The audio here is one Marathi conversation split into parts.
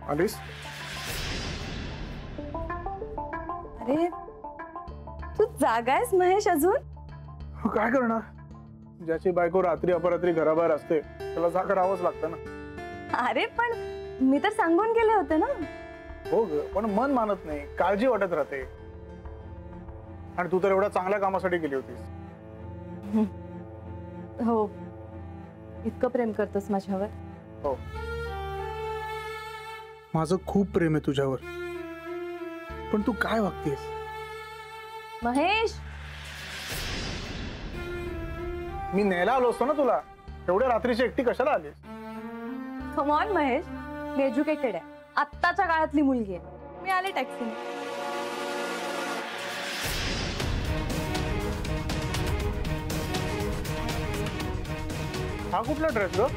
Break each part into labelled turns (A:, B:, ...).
A: आलीस?
B: अरे तू जागा आहेस महेश अजून?
A: काय करणार, ज्याची बायको रात्री अपरात्री घराबाहेर असते त्याला जागा राहावंच लागतं ना.
B: अरे पण मी तर सांगून गेले होते ना.
A: हो ग, पण मन मानत नाही, काळजी वाटत राहते. आणि तू तर एवढ्या चांगल्या कामासाठी गेली होतीस.
B: हो, इतकं प्रेम करतोस माझ्यावर?
A: हो, माझं खूप प्रेम आहे तुझ्यावर. पण तू काय वागतेस
B: महेश?
A: मी न्यायला आलो असतो ना तुला, एवढ्या रात्रीची एकटी कशाला आलीस?
B: Come on Mahesh, me educated आहे, आत्ताच्या काळातली मुलगी आहे. मी आले टॅक्सीने.
A: हा कुठला ड्रेस ग?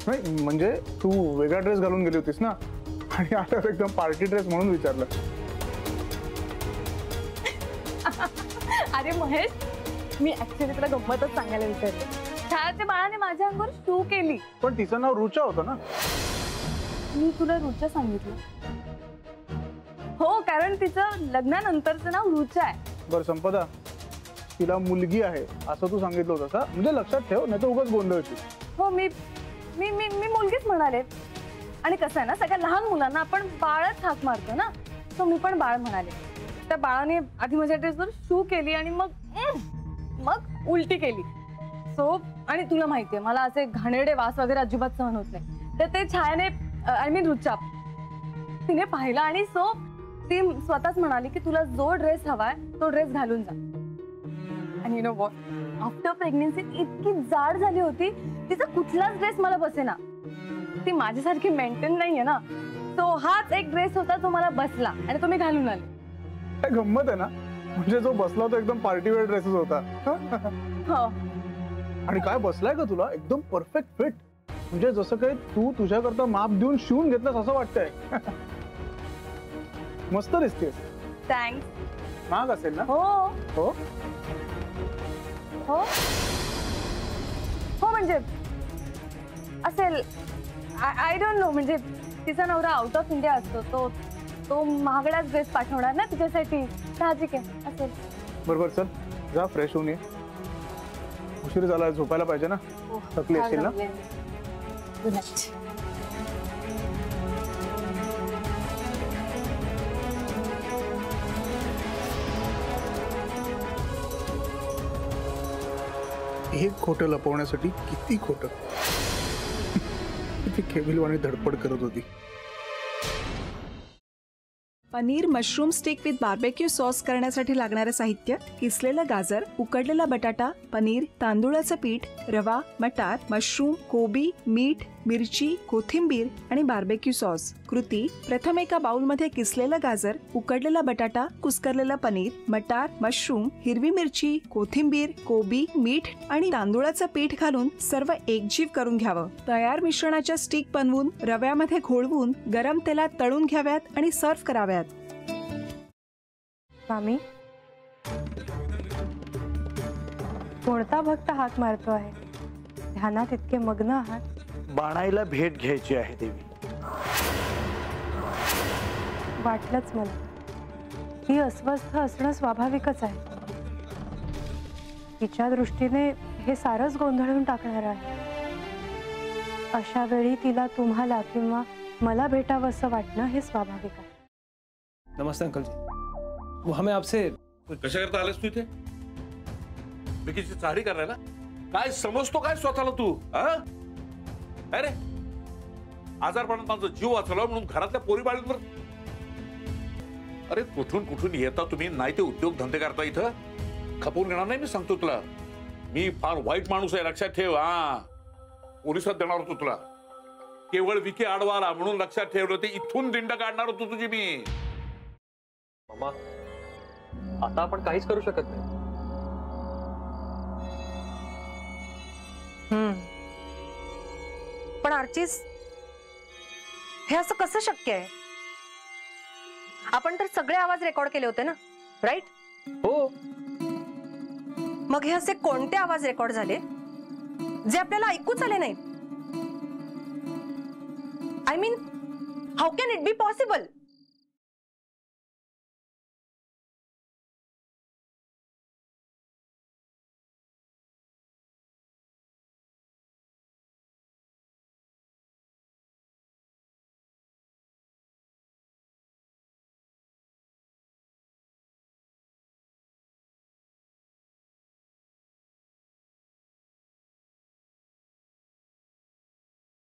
A: नाही म्हणजे तू वेगळा ड्रेस घालून गेली होतीस ना, आणि आता एकदम पार्टी ड्रेस म्हणून विचारलं.
B: अरे महेश, मी ऍक्च्युली तुला गंमतच सांगायला विचारले. छायाच्या बाळाने माझ्या अंगावर शू केली.
A: पण तिचं नाव रुचा होतं ना.
B: मी तुला रुचा सांगितलं? हो, कारण तिचं लग्नानंतरचं नाव रुचा आहे.
A: बरं संपदा, तिला मुलगी आहे असं तू सांगितलं होतं का? म्हणजे लक्षात ठेव, नाही तर उगाच गोंधळची.
B: हो, मी मी मी मी मुलगीच म्हणाले. आणि कसं आहे ना, सगळ्या लहान मुलांना आपण बाळच हाक मारतो ना, तो मी पण बाळ म्हणाले. त्या बाळाने आधी माझ्या ड्रेसवर शू केली आणि मग उलटी केली. सो आणि तुला माहितीये मला असे घाणेरडे वास वगैरे अजिबात सहन होत नाही. तर ते छायाने आय मीन रुचा तिने पाहिलं आणि सो ती स्वतःच म्हणाली की तुला जो ड्रेस हवाय तो ड्रेस घालून जा. आणि you know what, after pregnancy इतकी जाड झाली होती, तिचा कुठलाच ड्रेस मला बसेना. ती माझ्यासारखी मेंटेन नाहीये ना. तो हाच एक ड्रेस होता जो मला बसला आणि तो मी घालून आले.
A: काय गंमत आहे ना, म्हणजे जो बसला तो एकदम पार्टी वेअर ड्रेसेस होता.
B: हो,
A: आणि काय बसलाय का तुला, एकदम परफेक्ट फिट. म्हणजे जसं काही तू तुझ्याकरता माप देऊन शिवून घेतलंस असं वाटतंय. मस्त दिसतेस.
B: थँक्स.
A: महाग असेल ना?
B: हो
A: हो
B: हो हो, म्हणजे असेल, आय डोंट नो. म्हणजे तिचा नवरा आउट ऑफ इंडिया असतो, तो महागडाच ड्रेस पाठवणार ना तिच्यासाठी, साहजिक आहे असेल.
A: बरोबर, चल जा फ्रेश होऊन ये. उशीर झाला, झोपायला पाहिजे ना. थकली असेल ना.
B: Good night.
A: एक खोटं लपवण्यासाठी किती खोटं, किती केविलवाणी धडपड करत होती.
C: Paneer mushroom stick with barbecue sauce करण्यासाठी लागणारे साहित्य: किसलेलं गाजर, उकडलेला बटाटा, पनीर, तांदूळाचं पीठ, रवा, मटार, मशरूम, कोबी, मीठ, मिरची, कोथिंबीर आणि बार्बेक्यू सॉस. कृती: प्रथम एका बाउलमध्ये किसलेलं गाजर, उकडलेला बटाटा, कुस्करलेलं पनीर, मटार, मशरूम, हिरवी मिरची, कोथिंबीर, कोबी, मीठ आणि तांदूळाचं पीठ घालून सर्व एकजीव करून घ्यावं. तयार मिश्रणाच्या स्टिक बनवून रव्यामध्ये घोळवून गरम तेलात तळून घ्याव्यात आणि सर्व्ह कराव्यात.
B: मामी, कोणता भक्त हाक मारतो आहे? ध्यानात इतके मग्न आहात.
D: बाणाईला भेट घ्यायची आहे देवी.
B: वाटलंच मला, ही अस्वस्थ असणं स्वाभाविकच आहे. तिच्या दृष्टीने हे सारंच गोंधळून टाकणार आहे. अशा वेळी तिला तुम्हाला किंवा मला भेटावं असं वाटणं हे स्वाभाविक आहे.
E: नमस्ते अंकल जी, वो हमें आपसे.
F: कशा करता आलेस तू इथे? बिकीची चारी करायला? काय समजतो काय स्वतःला तू? अरे आजारपणात माझा जीव वाचला म्हणून घरातल्या पोरी बाळींवर. अरे कुठून कुठून येता तुम्ही, नाही ते उद्योग धंदे करता इथं. खपवून घेणार नाही मी सांगतो तुला. मी फार वाईट माणूस आहे, लक्षात ठेव. पोलिसात देणार होतो तुला. केवळ विके आडवाला म्हणून लक्षात ठेवलं, ते इथून दिंड काढणार होतो तुझी मी.
E: मामा, आता आपण काहीच करू शकत नाही.
G: पण आर्चीज, हे असं कसं शक्य आहे? आपण तर सगळे आवाज रेकॉर्ड केले होते ना, राईट?
E: हो,
G: मग हे असे कोणते आवाज रेकॉर्ड झाले जे आपल्याला ऐकूच आले नाहीत? I mean, how can it be possible?